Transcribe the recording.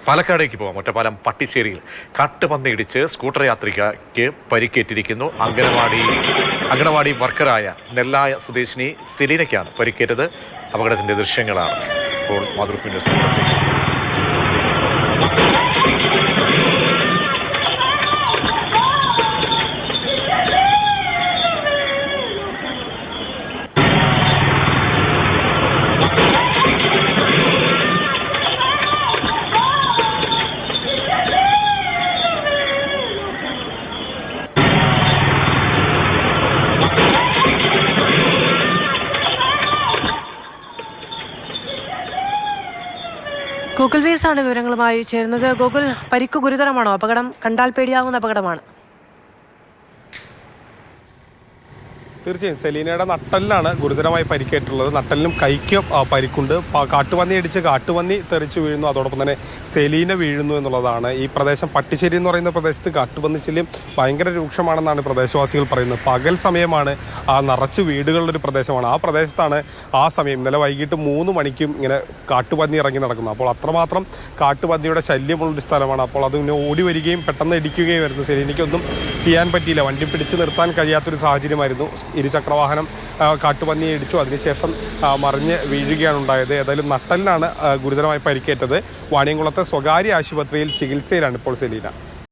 പാലക്കാടേക്ക് പോകാം. ഒറ്റപ്പാലം പട്ടിശ്ശേരിയിൽ കാട്ടുപന്നി ഇടിച്ച് സ്കൂട്ടർ യാത്രികയ്ക്ക് പരിക്കേറ്റിരിക്കുന്നു. അങ്കണവാടി വർക്കറായ നെല്ലായ സ്വദേശിനി സെലീനയ്ക്കാണ് പരിക്കേറ്റത്. അപകടത്തിന്റെ ദൃശ്യങ്ങളാണ് ഇപ്പോൾ മാതൃഭൂമി ന്യൂസ്. ഗൂഗിൾ വീസാണ് വിവരങ്ങളുമായി ചേരുന്നത്. ഗൂഗിൾ, പരിക്ക് ഗുരുതരമാണോ? അപകടം കണ്ടാൽ പേടിയാവുന്ന അപകടമാണ്. തീർച്ചയായും സെലീനയുടെ നട്ടലിനാണ് ഗുരുതരമായി പരിക്കേറ്റുള്ളത്. നട്ടലിനും കൈക്കും പരിക്കുണ്ട്. കാട്ടുപന്നി ഇടിച്ച് കാട്ടുപന്നി തെറിച്ചു വീഴുന്നു, അതോടൊപ്പം തന്നെ സെലീന വീഴുന്നു എന്നുള്ളതാണ്. ഈ പ്രദേശം പട്ടിശ്ശേരി എന്ന് പറയുന്ന പ്രദേശത്ത് കാട്ടുപന്നി ശല്യം ഭയങ്കര രൂക്ഷമാണെന്നാണ് പ്രദേശവാസികൾ പറയുന്നത്. പകൽ സമയമാണ് നിറച്ച് വീടുകളുടെ ഒരു പ്രദേശമാണ്. ആ പ്രദേശത്താണ് ആ സമയം ഇന്നലെ വൈകിട്ട് 3 മണിക്കും ഇങ്ങനെ കാട്ടുപന്നി ഇറങ്ങി നടക്കുന്നത്. അപ്പോൾ അത്രമാത്രം കാട്ടുപന്നിയുടെ ശല്യമുള്ളൊരു സ്ഥലമാണ്. അപ്പോൾ അത് പിന്നെ ഓടി വരികയും പെട്ടെന്ന് ഇടിക്കുകയും വരുന്നു. സെലീനയ്ക്കൊന്നും ചെയ്യാൻ പറ്റിയില്ല. വണ്ടി പിടിച്ച് നിർത്താൻ കഴിയാത്തൊരു സാഹചര്യമായിരുന്നു. ഇരുചക്രവാഹനം കാട്ടുപന്നിയെ ഇടിച്ചു, അതിനുശേഷം മറിഞ്ഞ് വീഴുകയാണ് ഉണ്ടായത്. ഏതായാലും നട്ടലിനാണ് ഗുരുതരമായി പരിക്കേറ്റത്. വാണിയംകുളത്തെ സ്വകാര്യ ആശുപത്രിയിൽ ചികിത്സയിലാണ് ഇപ്പോൾ സെലീന.